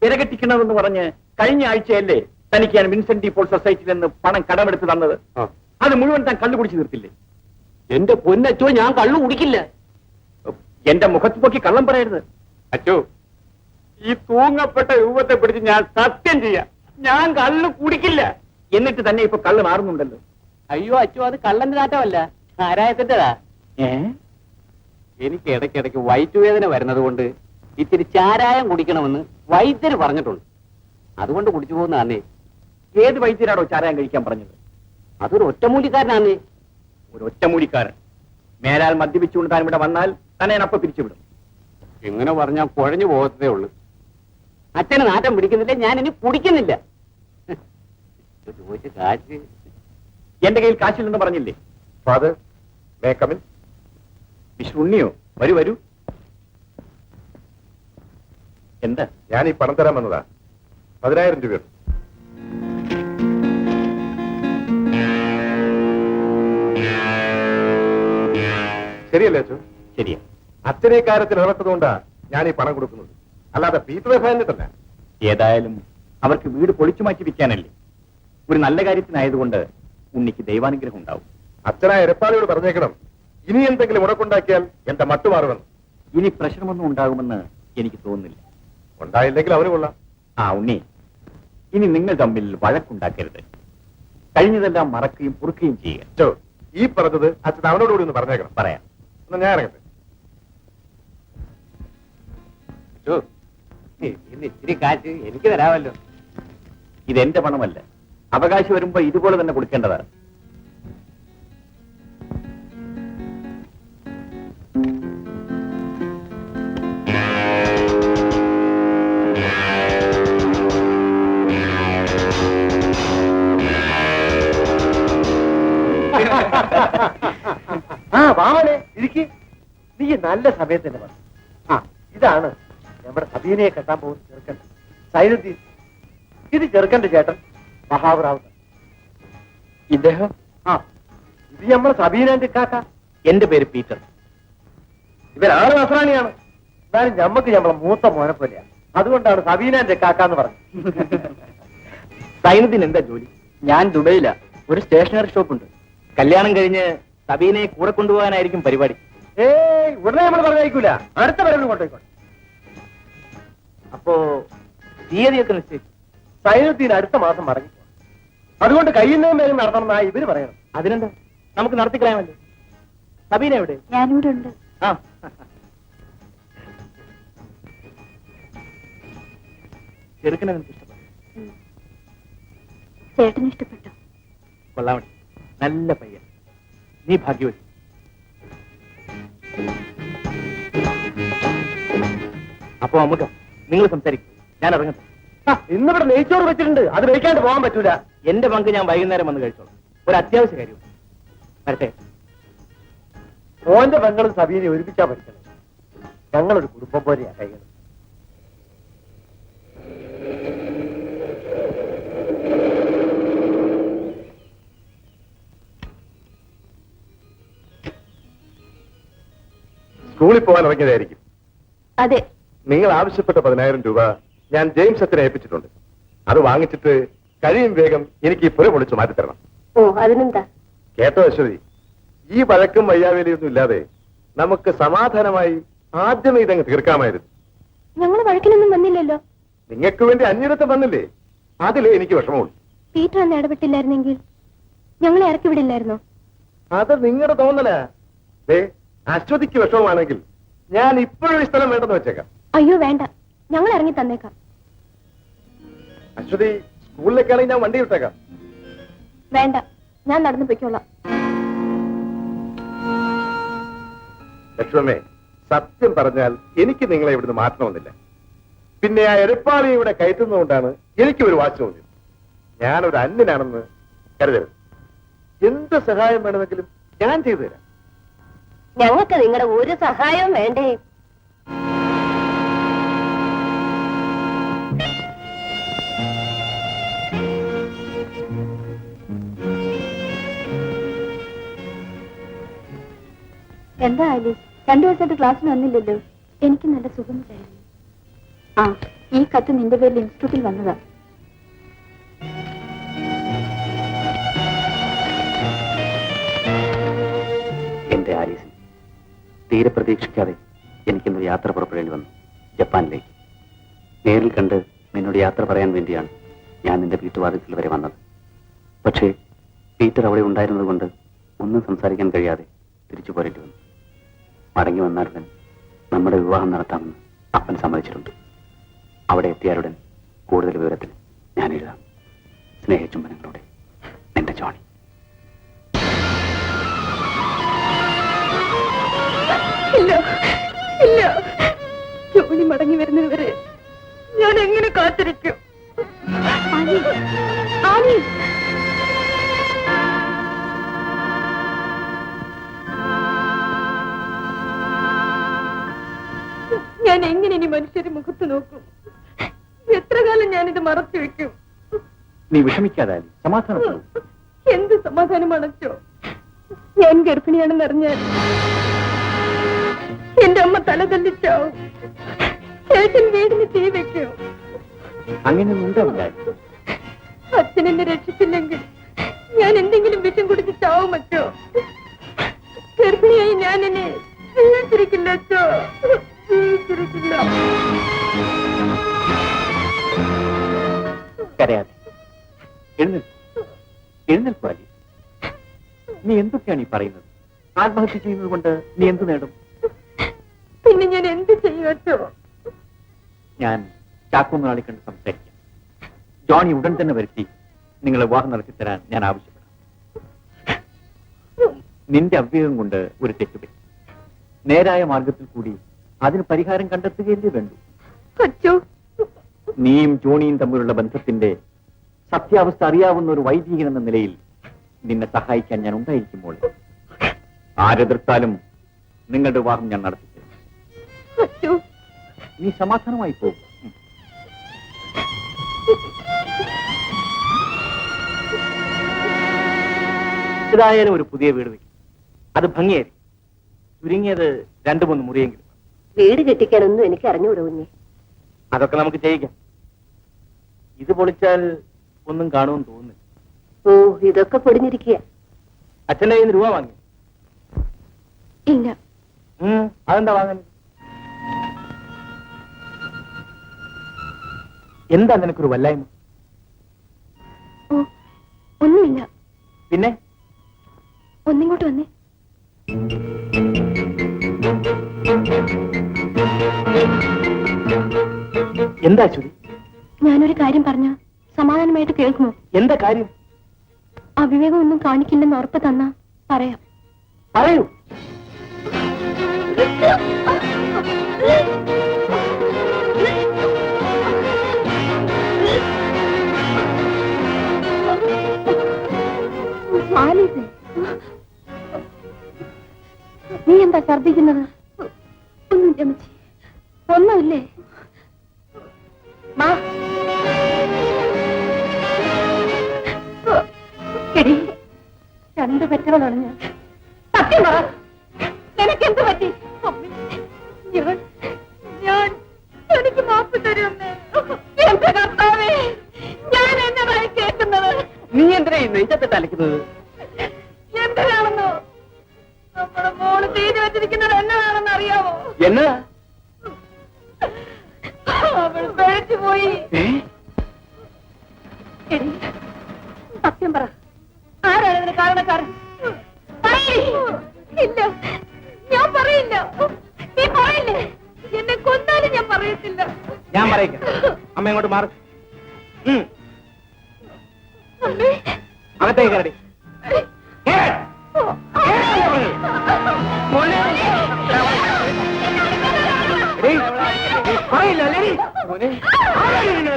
തിരകെട്ടിക്കണമെന്ന് പറഞ്ഞ് കഴിഞ്ഞ ആഴ്ചയല്ലേ തനിക്ക് ഞാൻ വിൻസെന്റ് ഇപ്പോൾ സൊസൈറ്റിയിൽ നിന്ന് പണം കടമെടുത്ത് തന്നത്? അത് മുഴുവൻ താൻ കള്ളു കുടിച്ചു തീർത്തില്ലേ? എന്റെ പൊന്നച്ചോ, ഞാൻ കള്ളു കുടിക്കില്ല. എന്റെ മുഖത്ത് നോക്കി കള്ളം പറയരുത്. അച്ചോ, ഈ തൂങ്ങപ്പെട്ട രൂപത്തെ പിടിച്ച് ഞാൻ സത്യം ചെയ്യാം, ഞാൻ കള്ളു കുടിക്കില്ല. എന്നിട്ട് തന്നെ ഇപ്പൊ കള്ള് മാറുന്നുണ്ടല്ലോ. അയ്യോ അച്ചോ, അത് കള്ളന്റെ നാട്ടമല്ല, ആരായത്തിന്റെതാ. എനിക്ക് ഇടയ്ക്കിടയ്ക്ക് വയറ്റുവേദന വരുന്നത് കൊണ്ട് ഇത്തിരി ചാരായം കുടിക്കണമെന്ന് വൈദ്യര് പറഞ്ഞിട്ടുണ്ട്. അതുകൊണ്ട് കുടിച്ചു പോകുന്നതാന്നേ. ഏത് വൈദ്യരാണോ ചാരായം കഴിക്കാൻ പറഞ്ഞത്? അതൊരു ഒറ്റമൂലിക്കാരനാന്നേ. ഒരു ഒറ്റമൂലിക്കാരൻ മേലാൽ മദ്യപിച്ചുകൊണ്ട് താൻ ഇവിടെ വന്നാൽ തന്നെ ഞാൻ അപ്പൊ പിരിച്ചുവിടും. എങ്ങനെ പറഞ്ഞാൽ കുഴഞ്ഞു പോകത്തേ ഉള്ളൂ. അച്ഛന് നാട്ടം പിടിക്കുന്നില്ല, ഞാൻ ഇനി കുടിക്കുന്നില്ല. ചോദിച്ച കാശ് എന്റെ കയ്യിൽ കാശില്ലെന്ന് പറഞ്ഞില്ലേ? Father, may come in? Mister ഉണ്ണിയോ, വരൂ വരൂ. എന്താ? ഞാൻ ഈ പണം തരാൻ വന്നതാ. 10,000 രൂപയുണ്ട്. ശരിയല്ലേ അച്ഛൻ? ശരിയാ. അച്ഛനെ കാര്യത്തിൽ ഇടപെട്ടതുകൊണ്ടാ ഞാൻ ഈ പണം കൊടുക്കുന്നത്, അല്ലാതെ പീറ്ററെ ഭയന്നിട്ടല്ല. ഏതായാലും അവർക്ക് വീട് പൊളിച്ചു മാറ്റി വിൽക്കാനല്ലേ? ഒരു നല്ല കാര്യത്തിനായതുകൊണ്ട് ഉണ്ണിക്ക് ദൈവാനുഗ്രഹം ഉണ്ടാവും. അച്ഛനായ എരപ്പാളിയോട് പറഞ്ഞേക്കണം, ഇനി എന്തെങ്കിലും മുടക്കുണ്ടാക്കിയാൽ എന്റെ മട്ടുമാറുമെന്ന്. ഇനി പ്രശ്നമൊന്നും ഉണ്ടാകുമെന്ന് എനിക്ക് തോന്നുന്നില്ല. ഉണ്ടായില്ലെങ്കിൽ അവന് കൊള്ളാം. ആ ഉണ്ണി, ഇനി നിങ്ങൾ തമ്മിൽ വഴക്കുണ്ടാക്കരുത്. കഴിഞ്ഞതെല്ലാം മറക്കുകയും പൊറുക്കുകയും ചെയ്യുക. അച്ഛോ, ഈ പറഞ്ഞത് അച്ഛൻ അവനോടുകൂടി ഒന്ന് പറഞ്ഞേക്കണം. പറയാം. എന്നാ ഞാൻ ഇറങ്ങട്ടെ. ഇന്ന് ഇത്തിരി കാശ് എനിക്ക് തരാമല്ലോ. ഇതെന്റെ പണമല്ല, അവകാശം വരുമ്പോ ഇതുപോലെ തന്നെ കൊടുക്കേണ്ടതാണ്. ആ വാമനെ ഇരിക്ക്. നീ നല്ല സമയത്ത് തന്നെ വന്നു. ആ, ഇതാണ് നമ്മുടെ സബീനയെ കെട്ടാൻ പോകുന്ന ചെറുക്കൻ സൈനുദ്ദീൻ. ഇത് ചെറുക്കന്റെ ചേട്ടൻ മഹാവറാവ്. ഇദ്ദേഹം? ആ, ഇത് നമ്മുടെ സബീനന്റെ കാക്ക. എന്റെ പേര് പീറ്റർ. ഇവരാണ് നസ്രാണിയാണ്. എന്നാലും ഞമ്മക്ക് നമ്മളെ മൂത്ത മോനെ പോലെയാണ്. അതുകൊണ്ടാണ് സബീനന്റെ കാക്കാന്ന് പറഞ്ഞത്. സൈനുദ്ദീൻ എന്താ ജോലി? ഞാൻ ദുബൈയിലാ. ഒരു സ്റ്റേഷനറി ഷോപ്പ് ഉണ്ട്. കല്യാണം കഴിഞ്ഞ് സബീനയെ കൂടെ കൊണ്ടുപോകാനായിരിക്കും പരിപാടി. ഉടനെ നമ്മൾ പറഞ്ഞേക്കൂല, അടുത്ത വരവിന് കൊണ്ടുപോയിക്കോട്ടെ. അപ്പോ തീയതിയൊക്കെ നിശ്ചയിച്ചു. സൈനുദ്ദീൻ അടുത്ത മാസം മടങ്ങി. അതുകൊണ്ട് കഴിയുന്നതും വേഗം നടത്തണമെന്നാ ഇവര് പറയണം. അതിനെന്താ, നമുക്ക് നടത്തിക്കളയാമല്ലോ. സബീന എവിടെ? ഞാനിവിടെ ഉണ്ട്. ആ, ചെറുക്കനെ നിനക്ക് ഇഷ്ടപ്പെട്ടു? ചേട്ടന് ഇഷ്ടപ്പെട്ടോ? കൊള്ളാമട്ടെ, നല്ല പയ്യൻ. നീ ഭാഗ്യവതി. അപ്പോ അമ്മൂട്ട, നിങ്ങൾ സംസാരിക്കും, ഞാൻ ഇറങ്ങട്ടെ. ഇന്നിവിടെ നെയ്ച്ചോറ് വെച്ചിട്ടുണ്ട്, അത് കഴിക്കാണ്ട് പോകാൻ പറ്റൂല. എന്റെ പങ്ക് ഞാൻ വൈകുന്നേരം വന്ന് കഴിച്ചോളാം. ഒരു അത്യാവശ്യ കാര്യം വരട്ടെ. മോന്റെ പെങ്ങളും സബീനെ ഒരുമിച്ചാ പഠിക്കണം. ഞങ്ങളൊരു കുടുംബം പോലെയാ കൈകൾ. സ്കൂളിൽ പോകാൻ ഇറങ്ങിയതായിരിക്കും. അതെ. നിങ്ങൾ ആവശ്യപ്പെട്ട 10,000 രൂപ ഞാൻ ജെയിംസ് അച്ഛനെ ഏൽപ്പിച്ചിട്ടുണ്ട്. അത് വാങ്ങിച്ചിട്ട് കഴിയും വേഗം എനിക്ക് ഈ പുര പൊളിച്ചു മാറ്റിത്തരണം. ഓ, അതിനെന്താ? കേട്ടോ അശ്വതി, ഈ വഴക്കും വയ്യാവേലിയൊന്നും ഇല്ലാതെ നമുക്ക് സമാധാനമായി ആദ്യമേ ഇതങ്ങ് തീർക്കാമായിരുന്നു. ഞങ്ങൾ വഴക്കിനൊന്നും വന്നില്ലല്ലോ. നിങ്ങൾക്ക് വേണ്ടി അന്യടത്ത് വന്നില്ലേ, അതിലേ എനിക്ക് വിഷമമുള്ളൂ. പീറ്റർ അന്ന് ഇടപെട്ടില്ലായിരുന്നെങ്കിൽ ഞങ്ങളെ ഇറക്കി വിടില്ലായിരുന്നോ? അത് നിങ്ങളുടെ തോന്നലാ. അശ്വതിക്ക് വിഷമമാണെങ്കിൽ ഞാൻ ഇപ്പോഴും ഈ സ്ഥലം വേണ്ടെന്ന് വെച്ചേക്കാം. അയ്യോ വേണ്ട, ഞങ്ങൾ ഇറങ്ങി തന്നേക്കാം. അശ്വതി, സ്കൂളിലേക്കാണെങ്കിൽ ഞാൻ വണ്ടി വിട്ടേക്കാം. വേണ്ട, ഞാൻ നടന്നു പൊയ്ക്കോളാം. ലക്ഷ്മമ്മേ, സത്യം പറഞ്ഞാൽ എനിക്ക് നിങ്ങളെ ഇവിടുന്ന് മാറ്റണമെന്നില്ല. പിന്നെ ആ എരപ്പാളിയെ ഇവിടെ കയറ്റുന്നതുകൊണ്ടാണ് എനിക്ക് ഒരു വാശി തോന്നിയത്. ഞാനൊരു അന്യനാണെന്ന് കരുതരുത്. എന്ത് സഹായം വേണമെങ്കിലും ഞാൻ ചെയ്തു തരാം. ഞങ്ങൾക്ക് നിങ്ങളുടെ ഒരു സഹായവും വേണ്ടേ? എന്താ ആലീസ് 2 ദിവസമായിട്ട് ക്ലാസ്സിന് വന്നില്ലല്ലോ? എനിക്ക് നല്ല സുഖമില്ലായിരുന്നു. ആ, ഈ കത്ത് നിന്റെ പേരിൽ ഇൻസ്റ്റിറ്റ്യൂട്ടിൽ വന്നതാ. എന്റെ ആലീസ്, തീരെ പ്രതീക്ഷിക്കാതെ എനിക്കിന്നൊരു യാത്ര പുറപ്പെടേണ്ടി വന്നു, ജപ്പാനിലേക്ക്. നേരിൽ കണ്ട് നിന്നോട് യാത്ര പറയാൻ വേണ്ടിയാണ് ഞാൻ നിന്റെ വീട്ടുവാതിൽക്കൽ വരെ വന്നത്. പക്ഷേ പീറ്റർ അവിടെ ഉണ്ടായിരുന്നത് കൊണ്ട് ഒന്നും സംസാരിക്കാൻ കഴിയാതെ തിരിച്ചു പോരേണ്ടി വന്നു. മടങ്ങി വന്നാലുടൻ നമ്മുടെ വിവാഹം നടത്താമെന്ന് അപ്പൻ സമ്മതിച്ചിട്ടുണ്ട്. അവിടെ എത്തിയാലുടൻ കൂടുതൽ വിവരത്തിന് ഞാൻ എഴുതാം. സ്നേഹചുംബനങ്ങളോടെ, നിന്റെ ജോണി. ഇല്ല ഇല്ല, ജോണി മടങ്ങി വരുന്നവരെ ഞാൻ എങ്ങനെ കാത്തിരിക്കും? ഞാൻ എങ്ങനെ ഇനി മനുഷ്യരെ മുഖത്ത് നോക്കും? എത്ര കാലം ഞാനിത് മറച്ചു വെക്കും? നീ വിഷമിക്കാതെ സമാധാനം. എന്ത് സമാധാനം അടച്ചോ? ഞാൻ ഗർഭിണിയാണെന്ന് അറിഞ്ഞാൽ എന്റെ അമ്മ തല തല്ലിച്ചാവും. ചേട്ടൻ വീടിന് തീ വെക്കും. അങ്ങനെ ഉണ്ടാവില്ല. അച്ഛൻ എന്നെ രക്ഷിച്ചില്ലെങ്കിൽ ഞാൻ എന്തെങ്കിലും വിഷം കുടിച്ച് ചാവും അച്ചോ. ഗർഭിണിയായി ഞാൻ എന്നെ ജീവിച്ചിരിക്കില്ല അച്ചോ, ജീവിച്ചിരിക്കില്ല. കരയാതെ എഴുന്നേൽക്കു ആലീസ്. നീ എന്തൊക്കെയാണ് ഈ പറയുന്നത്? ആത്മഹത്യ ചെയ്യുന്നത് കൊണ്ട് നീ എന്ത് നേടും? പിന്നെ ഞാൻ എന്ത് ചെയ്യും അച്ചോ? ഞാൻ ചാക്കോ മുതലാളി കണ്ട് സംസാരിക്കാം. ജോണി ഉടൻ തന്നെ വരുത്തി നിങ്ങളെ വിവാഹം നടത്തി തരാൻ ഞാൻ ആവശ്യപ്പെടാം. നിന്റെ അവിവേകം കൊണ്ട് ഒരു തെറ്റുപറ്റി. നേരായ മാർഗത്തിൽ കൂടി അതിന് പരിഹാരം കണ്ടെത്തുകയല്ലേ വേണ്ടു. അച്ചോ, നീയും ജോണിയും തമ്മിലുള്ള ബന്ധത്തിന്റെ സത്യാവസ്ഥ അറിയാവുന്ന ഒരു വൈദികൻ എന്ന നിലയിൽ നിന്നെ സഹായിക്കാൻ ഞാൻ ഉണ്ടായിരിക്കുമ്പോൾ ആരെതിർത്താലും നിങ്ങളുടെ വിവാഹം ഞാൻ നടത്തിത്തരും. അച്ചോ, നീ സമാധാനമായി പോകും. ഏതായാലും ഒരു പുതിയ വീട് വയ്ക്കും. അത് ഭംഗിയായി ചുരുങ്ങിയത് 2-3 മുറിയെങ്കിലും. വീട് കെട്ടിക്കാനൊന്നും എനിക്ക് അറിഞ്ഞുകൂടാ കുഞ്ഞെ. അതൊക്കെ നമുക്ക് ചെയ്യിക്കാം. ഇത് പൊളിച്ചാൽ ഒന്നും കാണുമെന്ന് തോന്നുന്നു. ഓ, ഇതൊക്കെ പൊടിഞ്ഞിരിക്കുക. അച്ഛൻ്റെ കയ്യിൽ നിന്ന് രൂപ വാങ്ങി? ഇല്ല. അതെന്താ വാങ്ങാൻ? എന്താ നിനക്കൊരു വല്ലായ്മ? ഓ, ഒന്നുമില്ല. പിന്നെ ഒന്നിങ്ങോട്ട് വന്നേ. എന്താ ചുരി? ഞാനൊരു കാര്യം പറഞ്ഞ സമാധാനമായിട്ട് കേൾക്കുമോ? എന്താ കാര്യം? അവിവേകം ഒന്നും കാണിക്കില്ലെന്ന് ഉറപ്പ് തന്നാ പറയാം. പറയൂ. ആലീസ്, നീ എന്താ ഛർദ്ദിക്കുന്നത്? ഒന്നുമില്ല അമ്മച്ചി. ഒന്നുമില്ലേ? മാ, എടി, 2 പെറ്റകളാണ് ഞാൻ. സത്യം പറ, നിനക്കെന്ത് പറ്റി? എനിക്ക് മാപ്പ് തരുമേ. എന്റെ കർത്താവേ, ഞാൻ എന്നതായി കേൾക്കുന്നത്? നീ എന്തിനാ നെയ്ച്ചത്തെ തലയ്ക്കുന്നത്? എന്തിനാണെന്നോ? നമ്മുടെ മോള് ചെയ്തു വെച്ചിരിക്കുന്നത് എന്നതാണെന്ന് അറിയാമോ? എന്നതാ? അവൾ പഴച്ചു പോയി. എടി, സത്യം പറ, ആരാണ് ഇതിന് കാരണക്കാരൻ? ഇല്ല, ഞാൻ പറയില്ല. നീ പറയില്ലേ? എന്നെ കൊന്നാലും ഞാൻ പറയത്തില്ല. ഞാൻ പറയിക്കാം. അമ്മ ഇങ്ങോട്ട് മാറി. അമ്മേ, അകത്തേക്ക് കയറി. പറയില്ല അല്ലേ? മോനെ, ആരാണ് നിന്നെ?